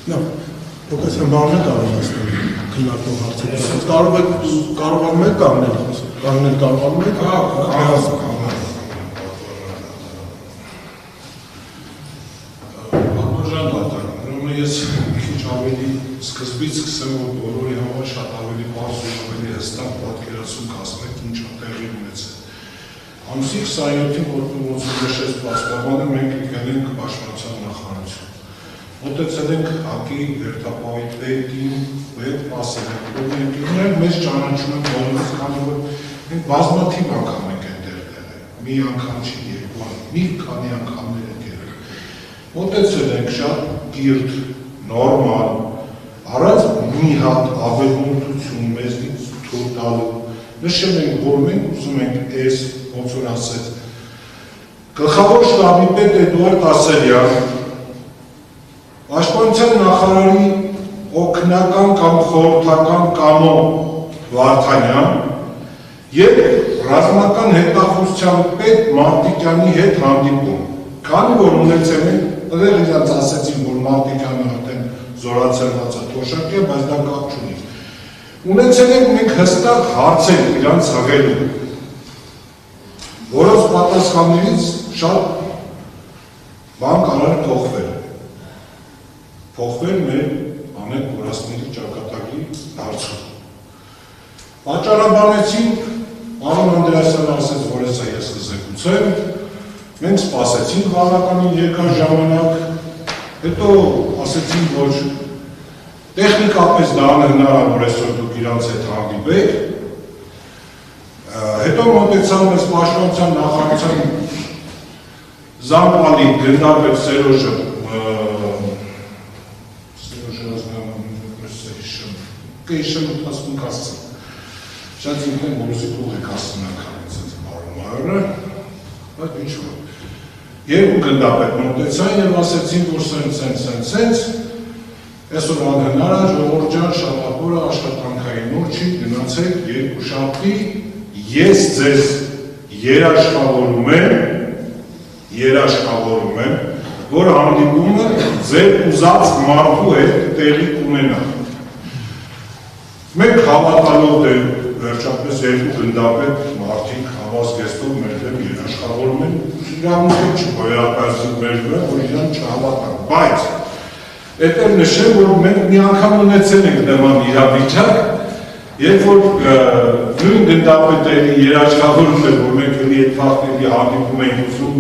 Պոկասյան բաղն է կարողացնել քննարկող հարցերը, կարողանում եք կանգնել կարողանում եք Ատմաժան դատար, ուրեմն ես քիչ ավելի սկզբից սկսեմ, որ բոլորի համար շատ ավելի բարձր ու ավելի հստակ պատկերացում կազմեք ինչ տեղի ունեցել։ Ամսի 27-ին ոնց նշեց պաշտպանը մենք եկել ենք պաշտպանության նախարարություն։ Մոտեցել ենք ՀԱԿ-ի երթապահητին, հետ ասել ենք, որ մենք մեզ ճանաչում են բոլորս, քանի որ մենք բազմաթիվ անգամ ենք այնտեղ եղել, մի անգամ չի երկու, մի քանի անգամներ ենք եղել։ Մոտեցել ենք շատ կիրթ, նորմալ, առանց մի հատ ավելորդություն մեզնից թույլ տալու։ Նշել ենք, որ մենք ուզում ենք այս, ոնց որ ասեց, գլխավոր շտաբի պետ Էդուարդ Ասելյան, Պաշտպանության նախարարի օգնական կամ խորհրդական Կամո Վարդանյան և ռազմական հետախուզության պետ Մարտիկյանի հետ հանդիպում, քանի որ ունեցել են, տեղ իրանց ասեցին, որ Մարտիկյանը արդեն զորացրված է թոշակի, բայց դա կապ չունի։ Ունեցել ենք մենք հստակ հարցեր իրանց հղելու, որոնց պատասխաններից շատ բան կարող փոխվել։ Փոխվել մեր անետ կորասների ճակատագրի դարձում։ Պատճառաբանեցին, պարոն Անդրեասյանը ասեց, որ հեսա ես կզեկուցեմ, մենք սպասեցինք բավականին երկար ժամանակ, հետո ասեցին, որ տեխնիկապես դա անհնարավոր այսօր դուք իրանց հետ հանդիպեք, հետո մոտեցան մեզ պաշտպանության նախարարության զամպալի գնդապետ Սերոժը Կեշեմ ութասմունք ասցեմ, շատ ինքն են որսի կուղ եք ասում եք հանեցած բարում արը, բայց ինչ որ։ Երկու գնդապետ մոտեցան և ասեցին, որ սենց, այսօր անհնար է, ժողովուրդ ջան, շաբաթօրը աշխատանքային օր չի, գնացեք երկուշաբթի, ես ձեզ երաշխավորում եմ, որ հանդիպումը ձեր ուզած մարդու հետ տեղի կունենա։ Մենք հավատալով դեր վերջապես երկու գնդապետ մարդիկ հավազգեստով մեր դեմ երաշխավորում են, իրավունք չի գոյապայզին մեր վրա, որ իրան չհավատան, բայց էտեր նշեմ, որ մենք մի անգամ ունեցել ենք նման իրավիճակ, երբ որ նույն գնդապետերի երաշխավորում է, որ մենք էլի այդ վաղտերի հանդիպում ենք ուզում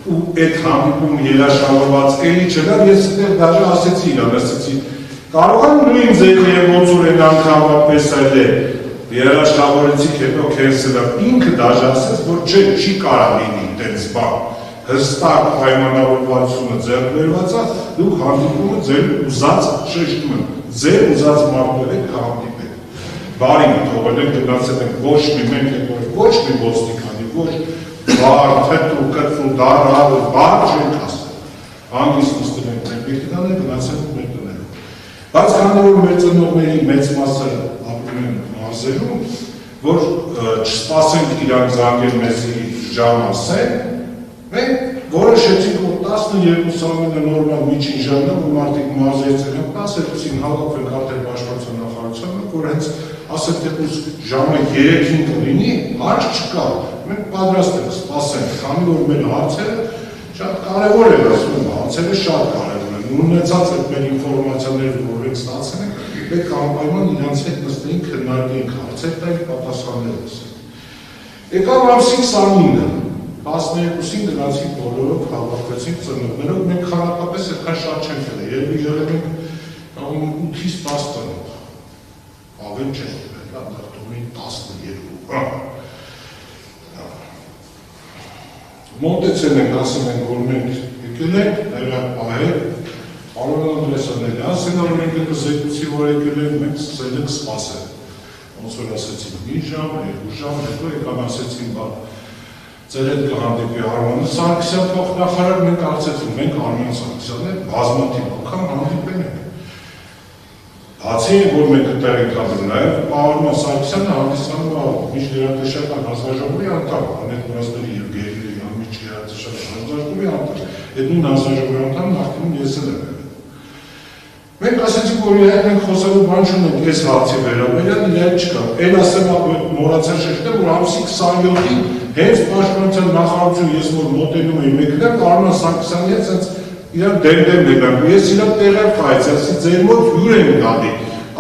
ու այդ հանդիպում երաշխավորված էլի չգար, ես դեր դաժը ասեցի իրան, ասեցի կարող են նույն ձեր և ոնց որ են անգամապես էլ է երաշխավորեցիք հետո կենսելը ինքը դաժ ասեց, որ չի կարա լինի տենց բան, հստակ պայմանավորվածությունը ձեռք բերված է, դուք հանդիպումը ձեր ուզած շեշտում են, ձեր ուզած մարդու հետ հանդիպեք։ Բարի թողել ենք, գնացել ենք ոչ մի մենք ենք, ոչ մի ոստիկանի, ոչ բար, թեթու, կտվու, դարավ, բար չենք ասել։ Անգիստ նստել ենք մեր պիրտիդան է, գնացել ենք մեր տներում։ Բայց քանի որ մեր ծնողների մեծ մասը ապրում են մարզերում, որ չսպասենք իրանք զանգել մեզի ժամ ասեն, մենք որոշեցինք, որ 12 ամենը նորմալ միջին ժամն է, որ մարդիկ մարզերից են 12-ին հավաքվենք արդեն պաշտպանության նախարարությանը, որ հենց ասեք թե ժամը 3-ին կլինի, հարց չկա, մենք պատրաստ ենք սպասենք, քանի որ մեր հարցերը շատ կարևոր են, ասում եմ, հարցերը շատ կարևոր են, ունեցած այդ մեր ինֆորմացիաները, որ մենք ստացել ենք, պետք անպայման իրանց հետ նստեինք, քննարկեինք հարցեր տայինք, պատասխաններ ասենք։ Եկավ ամսի 29-ը, 12-ին գնացինք բոլորով, հավաքվեցինք ծնողներով, մենք խանապապես այդքան շատ չենք եղել, երևի եղել ենք 8-ից 10 ծնող, ավել չենք եղել, դատումին 12։ Մոտեցել ենք, ասում ենք, որ մենք եկել ենք, նրա պահել, պարոն Անդրեասյանն ասել, որ մենք կզեկուցի, որ եկել ենք, մենք սկսել ենք սպասել։ Ոնց որ ասեցին մի ժամ, երկու ժամ, հետո եկան ասեցին, ձեր հետ կհանդիպի Արմանը Սարգսյան փոխնախարար, մենք արծեցում, մենք Արման Սարգսյանն ենք, բազմաթիվ անգամ հանդիպել ենք։ Բացի որ մենք այդտեղ ենք ապրում, նաև Արման Սարգսյանը հանդիսանում է միջգերատեսչական հանձնաժողովի անդամ, անետ Վրաստանի և Գերիների միջգերատեսչական հանձնաժողովի անդամ, այդ նույն հանձնաժողովի անդամն արդեն ես եմ եղել։ Մենք որ իրենք մենք խոսելու բան չունենք այս հարցի վերաբերյալ, իրենք չկա։ Այն ասեմ մոռացա շեշտել, որ ամսի 27-ին հենց պաշտպանության նախարարություն ես որ մոտենում էի մեկնեմ, Արման Սարգսյանի հետ sense իրար դեմ եկան։ Ես իրար տեղեր կայացի, ասի ձեր մոտ հյուր են գալի։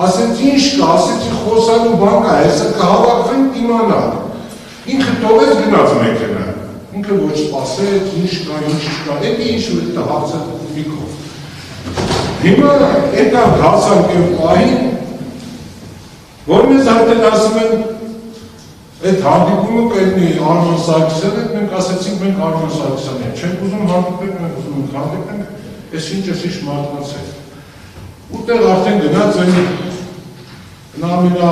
Ասեցի ինչ կա, ասեցի խոսալու բան կա, հեսա կհավաքվենք իմանալ։ Ինքը տողեց գնաց մեքենա։ Ինքը ոչ սպասեց, ինչ կա, էդի ինչ որ դա հարցը միկով։ Հիմա եկան հասանք եւ պահին, որ մեզ արդեն ասում են այդ հանդիպումը կլինի Արման Սարգսյանի հետ, մենք ասեցինք մենք Արման Սարգսյանի հետ, չենք ուզում հանդիպենք, մենք ուզում ենք հանդիպենք, այս ինչ մարդկանց հետ։ Ուտեղ արդեն գնաց այն նամինա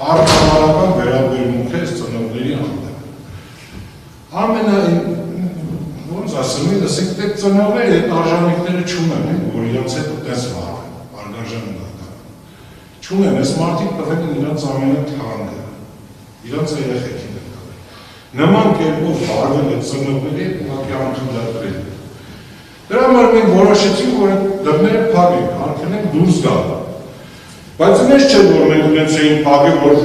արժանարական վերաբերմունքը այս ծնողների հանդեպ։ Ոնց ասում եմ, ասենք դե ծնողները այդ արժանինքները չունեն, որ իրենց հետ այդպես վարվեն, արգարժան ունենան։ Չունեն, այս մարդիկ տվել են իրենց ամենաթանկը, իրենց երեխեքին են տվել։ Նման կերպով վարվել այդ ծնողների հետ ուղղակի անխնդրել։ Դրա համար մենք որոշեցինք, որ դռները փակենք, արգելենք դուրս գալ։ Բայց ինձ չէ որ մենք ունենք էին փակել, որ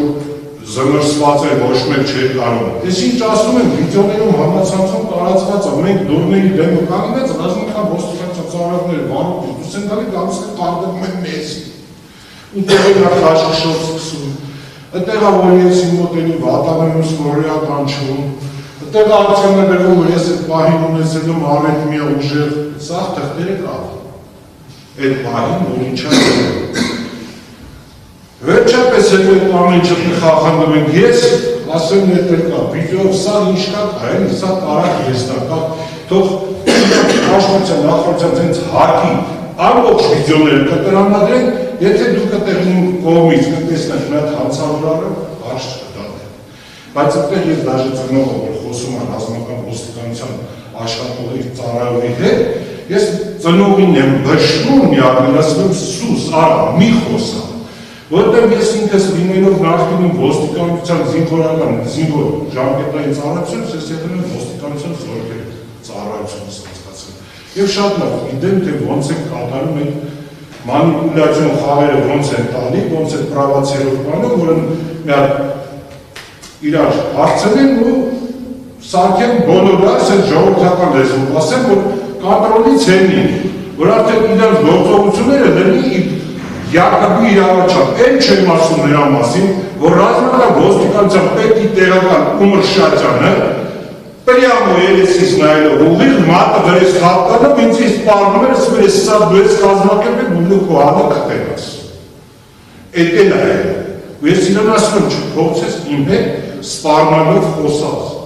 զմրսված է ոչ մեկ չէր կարող։ Ես ինչ ասում եմ, վիդեոներում համացանցում տարածված է, մենք դուրների դեմը կանգնեց, ռազմական ոստիկանության ծառայողները վարում, դուրս են գալի, գալիս են կարդում են մեզի։ Ու տեղը քաշքշով սկսում։ Այդտեղ որ ես իմ մոտենի վատանումս գորիա կանչում։ Այդտեղ ակցիաներ բերվում, որ ես այդ պահին ունեցել արեք մի ուժեղ, սա թղթերը կավ։ Այդ պահին որ ինչա Վերջապես հետ այդ ամեն չտի խախանդում ենք, ես ասեմ ներտել կա, վիդեով սա ինչ կա, այն սա տարակ եստա կա, թող աշխարհության նախարարության հենց հարկի ամբողջ վիդեոները կտրամադրեն, եթե դուք այդտեղ կողմից կտեսնեք մի հատ հանցավորարը, հարց չկտանեք։ Բայց այդտեղ ես դաժե ծնողը, որ խոսում եմ ռազմական ոստիկանության աշխատողի ծառայողի հետ, ես ծնողին եմ բշնում միակն, ասում եմ սուս, արա, մի խոսա Որտեղ ես ինքս լինելով նախկինում ոստիկանության զինվորական զինվոր ժամկետային ծառայություն, ես եղել եմ ոստիկանության զորքերի ծառայություն ստացել։ Եվ շատ լավ գիտեմ, թե ոնց են կատարում այդ մանիպուլյացիոն խաղերը ոնց են տալի, ոնց են պրովոցերով բանում, որը մի հատ իրար հարցնեն ու սարքեն բոլորը, ասեն ժողովրդական լեզվով, ասեն, որ կոնտրոլից հենի, որ արդեն իրար գործողությունները դրնի Յակոբի իրավաչափ, այն չեմ ասում նրա մասին, որ ռազմական ոստիկանության պետի տեղական Ումր Շատյանը պրյամո երեսից նայելով ուղիղ մատը վրես խապտանով ինձ սպառնում էր, ասում էր սա դու ես կազմակերպել ու քո հանը կտենաս։ Էդ էլ է։ Ու ես իրան ասում եմ, չփոխես իմ հետ սպառնալով խոսած։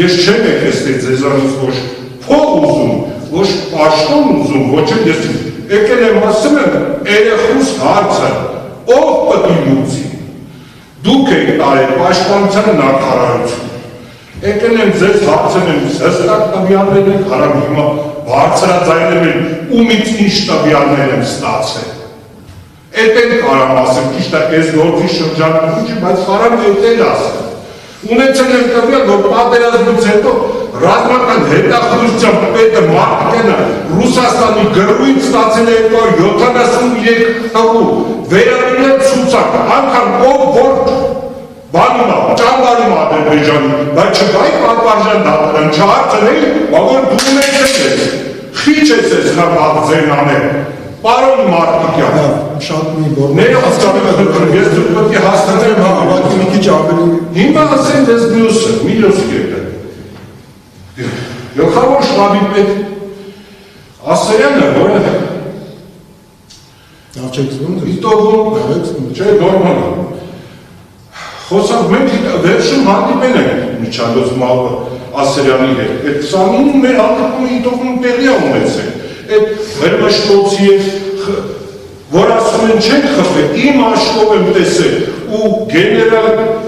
Ես չեմ եկել ձեզանից ոչ փող ուզում, ոչ պաշտոն ուզում, ոչ էլ ես եկել եմ ասում եմ, երեխուս հարցը, ով պտի լուծի, դուք եք տարել պաշտպանության նախարարություն, եկել եմ ձեզ հարցն եմ, հստակ տվյալներ եք հարամ հիմա բարձրաձայնել եմ, ումից ինչ տվյալներ եմ ստացել, էդ են կարամ ասեմ, ճիշտ է, ես գործի շրջանում չի, բայց կարամ էդ էլ ասեմ, ունեցել եմ տվյալ, որ պատերազմից հետո ռազմական հետախուզության պետը Մարտիկյանը Ռուսաստանի գրույն ստացել է 273 տաղու վերաբերյալ ցուցակ, անգամ ով որ բանում է, ճամբարում Ադրբեջանի, բայց չկայի պատվարժան դատարան, չհարցնել, որ դու ունեցել խիչ ես ես խրապատ ձեն անել, պարոն Մարտիկյան, շատ մի բորդ ես դուք պետք է հասնեմ հավաքի մի քիչ ավելի հիմա ասեն ես մյուսը, միլյոս կետը Գլխավոր շտաբի պետ Ասարյանը, որը Իտողում չէ նորմալ Խոսանք մենք վերջում հանդիպել ենք Միջալոց Մալվը Ասարյանի հետ Այդ 29 մեր հանդիպումը Իտողում տեղի է ունեցել Այդ վերմշտոցի որ ասում են չենք խփել, իմ աշխով եմ տեսել ու գեներալ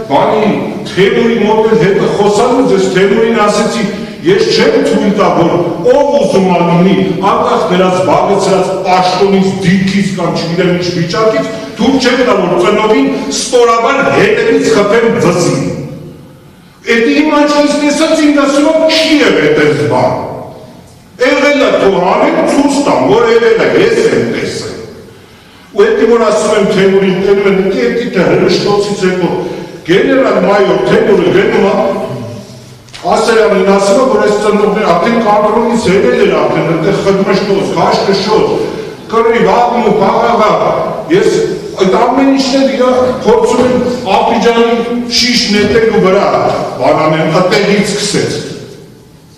բանի Թեմուրի մոտ էլ հետը խոսալուց ես Թեմուրին ասեցի ես չեմ թույլ տա որ ով ուզում ալինի անկախ նրանց բաղեցրած պաշտոնից դիրքից կամ չգիտեմ ինչ վիճակից թույլ չեմ տա որ ծնողին ստորաբար հետևից խփեմ վզին Էդ իմ աչքից տեսած ինձ ասում եմ չի եղել այդպես բան Եղել է թող անեն ցույց տամ որ եղել է ես եմ տեսել ու էլի որ ասում եմ Թեմուրին տենում են, դիտը հրշտոցից եկո, գեներալ մայոր Թեմուրը գնում է, ասելյանին ասում է, որ այս ծնողներ արդեն կադրոնից հելել էր արդեն, այնտեղ խդմշտոց, քաշքշոց, կռիվ, աղմու, փաղաղա, ես այդ ամեն ինչն էլ իրար փորձում են Աբիջանի շիշ նետելու վրա, բանանեն ատելից սկսեց։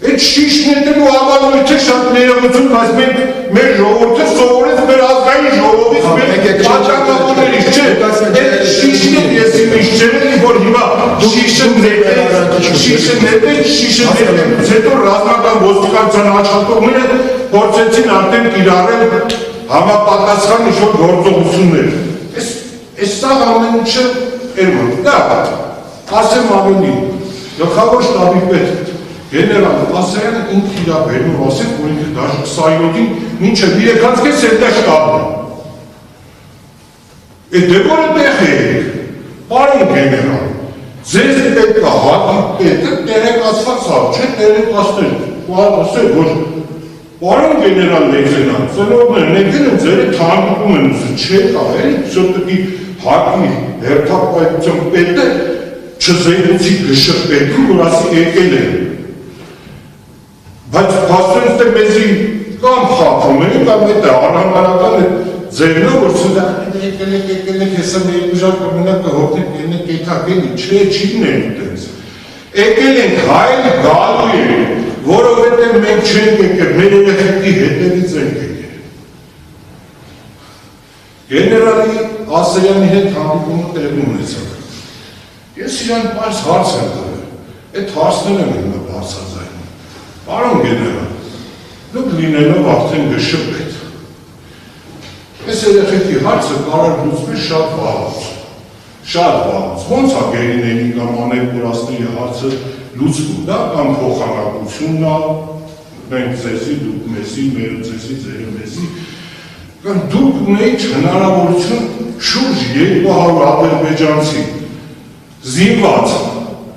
Այդ շիշ նետելու ավանդույթը շատ ներողություն, բայց մենք մեր ժողովուրդը սովորեց մեր ազգային ժողովից մեր պատճառավորներից, չէ, այդ շիշն էլ ես իմ իշչել որ հիմա շիշը նետեց, հետո ռազմական ոստիկանության աշխատողները փորձեցին արդեն կիրառել համապատասխան ինչ-որ գործողություններ։ Այս սա ամեն ինչը երմոտ, դա, ասեմ ավելի, գլխավոր շտաբի պետ, գեներալ Ասայանը ինք իրա բերնում ասեց, որ ինքը դաժ 27-ին մինչև 3-ից կես հետա շտաբն է։ Այդ դեպորը տեղ եք, պարին գեներալ, ձեզ պետք է հատի պետը տերեկացված հավ, չէ տերեկացներ, ասել, որ պարին գեներալ լեգենան, ծնողներն եկել են ձերը թանկում են ուսը, չէ կա, էլի, սոտտի հատի հերթապայության պետը չզեյնուցի գշրպետում, որ ասի եկել են։ Բայց փաստորեն թե մեզի կամ խափում են, կամ այդ անհամարական է ձերնա, որ սուտա եկել եք հեսա մեր ուժակ կմնակ հոգնեք ելնեք կեթակելի, չէ չին են ուտենց։ Եկել ենք հայլ գալու են, որովհետև մենք չենք եկել, մեր երեխեքի հետևից ենք եկել։ Գեներալի Ասայանի հետ հանդիպումը տեղի ունեցավ։ Ես իրան պարզ հարց եմ տվել, այդ հարցները են նա բարձրաձայնում։ Պարոն գեներալ, դուք լինելով արդեն գշպետ։ Այս երեխեքի հարցը կարող լուծվել շատ վաղուց։ Ոնց է գերիների կամ անեկորասների հարցը լուծվում, դա կամ փոխանակությունն է, մենք ձեզի, դուք մեզի, մերը ձեզի, ձերը մեզի, կամ դուք ունեիք հնարավորություն շուրջ 200 ադրբեջանցի զինված,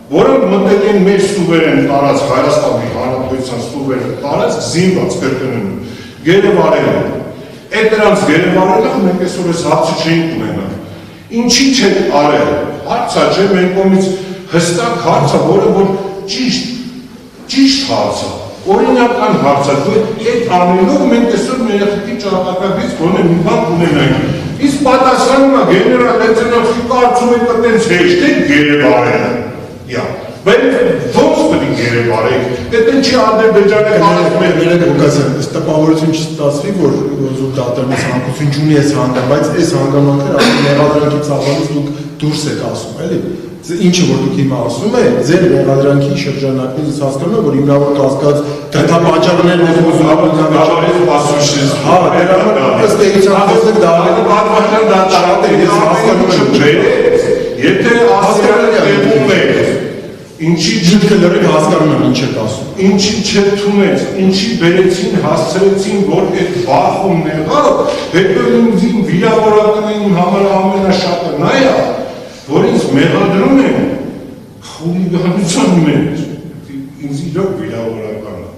որոնք մտել են մեր սուվերեն տարած Հայաստանի Հանրապետության սուվերեն տարած զինված կրկնում, գերեվարել են։ Այդ նրանց գերեվարելը մենք այսօր այս հարցը չէինք ունենալ։ Ինչի՞ չեք արել, հարցա չէ, մեր կողմից հստակ հարցը, որը որ ճիշտ հարցը, օրինական հարցը, այդ անելով մենք այսօր մեր երեխեքի ճակատագրից գոնե մի բան ունենանք։ Իսկ պատասխանում է գեներալ լեյտենանտի կարծում եք այդպես հեշտ է գերեվարելը։ Բայց ոնց պետք է գերեվարեք։ Դա ինչի Ադրբեջանը կարծում է Ներեք Ղուկասյան, ըստ տպավորություն չստացվի, որ զուգդատարի ցանկություն չունի այս հանգամանքը, բայց այս հանգամանքը արդեն մեղադրանքի ծավալից դուք դուրս եք ասում, էլի։ Ինչը որ դուք հիմա ասում եք, ձեր մեղադրանքի շրջանակներից հասկանում եք, որ հիմնավոր կասկած դատապատճառներն են ուզում դավարից պասուշից։ Հա, ըստ էության խոսեք դավարի պատմական դատարաններ ես հասկանում եմ, եթե Ասայանը եկում է, ինչի Ինքը լրիվ հասկանում եմ ինչ եք ասում։ Ինչի չթունեց, ինչի բերեցին, հասցրեցին, որ այդ բախումն եղավ, հետո ինձին վիրավորական իմ համար ամենաշատը նա է, որ ինձ մեղադրում են խուլիգանության մեջ, ինձ իրոք վիրավորական է։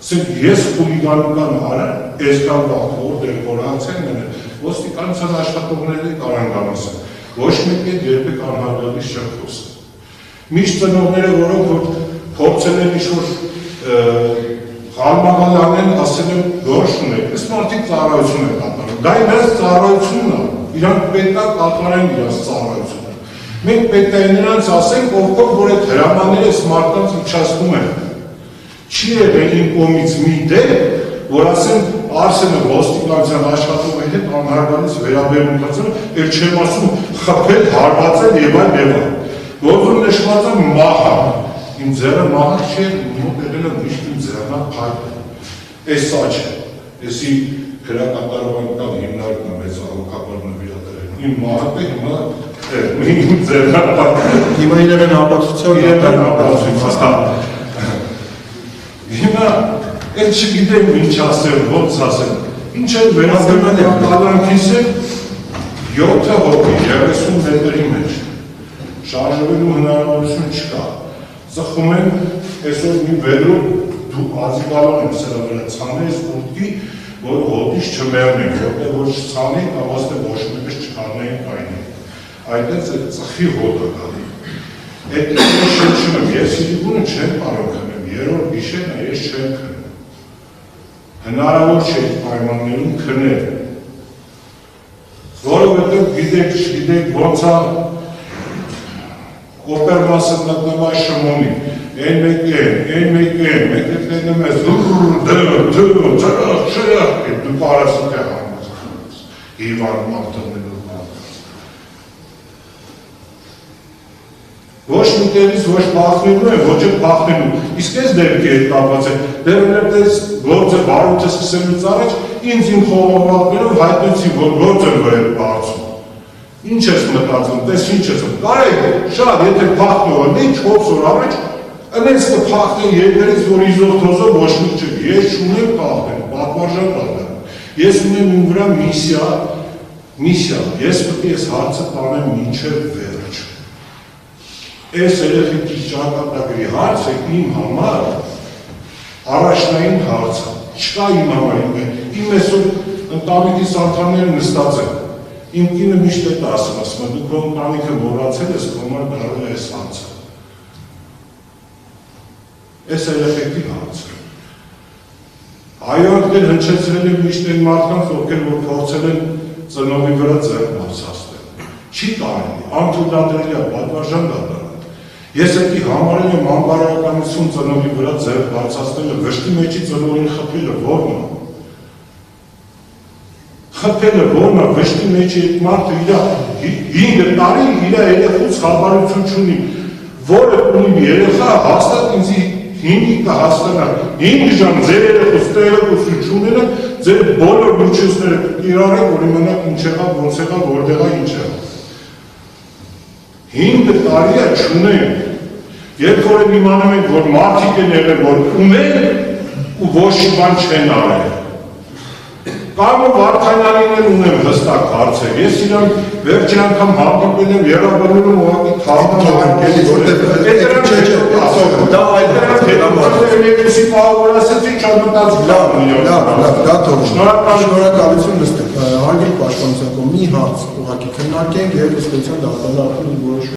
Ասենք ես խուլիգանական արա, ես կամ վաղ որտեղ խորացեն են, ոստիկանության աշխատողները կարան ասեն, ոչ մեկ է երբեք անհարգալից չեմ խոսել։ Միշտ ծնողները, որոնք որ փորձել են ինչ-որ խալմաղալ անեն, ասել են որոշում եք, այս մարդիկ ծառայություն են կատարում, դա իրենց ծառայությունն է, իրանք պետք է կատարեն իրենց ծառայությունը։ Մենք պետք է նրանց ասենք, ովքեր որ այդ հրամանները այս մարդկանց իջացնում են։ Չի եղել իմ կողմից մի դեպք, որ ասեն Արսենը ոստիկանության աշխատողի հետ անհարգալից վերաբերում կացել, եւ չեմ ասում խփել, հարվածել եւ այլ։ Որում նշված է մահը, իմ ձերը մահը չէ, մոտ եղել է միշտ իմ ձեռնա փայտը։ Այս սա չէ, եսի գրակատարողական հիմնարկն է մեծ աղոքապար նվիրատել։ Իմ մահը է հիմա իմ ձեռնա փայտը։ Հիմա իրեն ապացուցություն, հիմա այդ չգիտեմ ինչ ասել, ոնց ասել, ինչ է վերաբերում կալանքիս է 7 հոգի 30 մետրի մեջ, շարժվելու հնարավորություն չկա, ծխում են այսօր մի վերում դու ազիվալան եմ սրա վրա, ծանես որդի, որ հոտից չմեռնենք, որտեղ որ չցանենք, ավաստը ոչ մեկս չկարնենք այնի։ Այդպես է ծխի հոտը գալի։ Այդ ինչ շնչում, ես իրիգունը չեմ կարող քնեմ, երրորդ գիշերն է, ես չեմ քնում։ Հնարավոր չէ պայմաններում քնել։ Որովհետև գիտեք ոնց է կոպերմասը մտնվում է շմոնի, այն մեկ են, մեկը տենում ես, դու պարասիտ է համաձանց, հիվարում աղթնելու բանց։ Ոչ միտերից ոչ պախնելու են, ոչ է պախնելու, իսկ ես դեպքի հետ կապված է, դերնեպտես գործը բարութը սկսելուց առաջ, ինձ իմ խողովակներով հայտնեցի, որ գործը վեր բարձում։ Ինչ ես մտածում, տես ինչ ես մտածում, կարեք շատ, եթե պախնողը դի 4 օր առաջ, ընենց կպախնեն երկրից, որ իզովթոզը ոչ մի չգի, ես չունեմ պախնեն, պատվարժան դատան, ես ունեմ իմ վրա միսիա, ես պետք է ես հարցը տանեմ մինչև վերջ։ Այս երեխեքի ճակատագրի հարցը իմ համար առաջնային հարցը, չկա իմ համար իմ այսօր ընտանիքիս անդամները նստած են, իմ կինը միշտ է ասում, դու քո ընտանիքը մոռացել ես, քո համար դարել է այս հարցը։ Այս երեխեքի հարցը։ Այո, դեր հնչեցրել են միշտ են մարդկանց, ովքեր որ փորձել են ծնողի վրա ձեռք բարձրացնել։ Չի կարելի, անթույլատրելի է, պատվարժան դատարան։ Ես էդի համարել եմ անբարոյականություն ծնողի վրա ձեռք բարձրացնելը, վշտի մեջի ծնողին խփելը ո՞րն է։ Խփելը ո՞րն է, վշտի մեջի այդ մարդը իր 5 տարի իր երեխուց խաբարություն չունի, որը ունի երեխա հաստատ ինձ 5-ի կհաստանա, 5 ժամ ձեր երեխուց տեղեկություն չունենը, ձեր բոլոր միջոցները իրարեք, որ իմանաք ինչ եղավ, ոնց եղավ, որտեղ է ինչ եղավ։ 5 տարի է չունեն, երբ որ իմանում ենք, որ մարդիկ են եղել, որ ունեն ու ոչ մի բան չեն արել։ Կամ Վարդանյանին էլ ունեմ հստակ հարցեր, ես իրան վերջին անգամ հանդիպել եմ եռաբաններում ուղղակի թաղանք էլի, որտեղ դա այդտեղի պահավոր ասեցի չամտած շնորհակալություն նստեք, հարգելի պաշտպանության կողմից մի հարց ուղղակի քննարկենք եւ ըստ էության դատարանը որոշ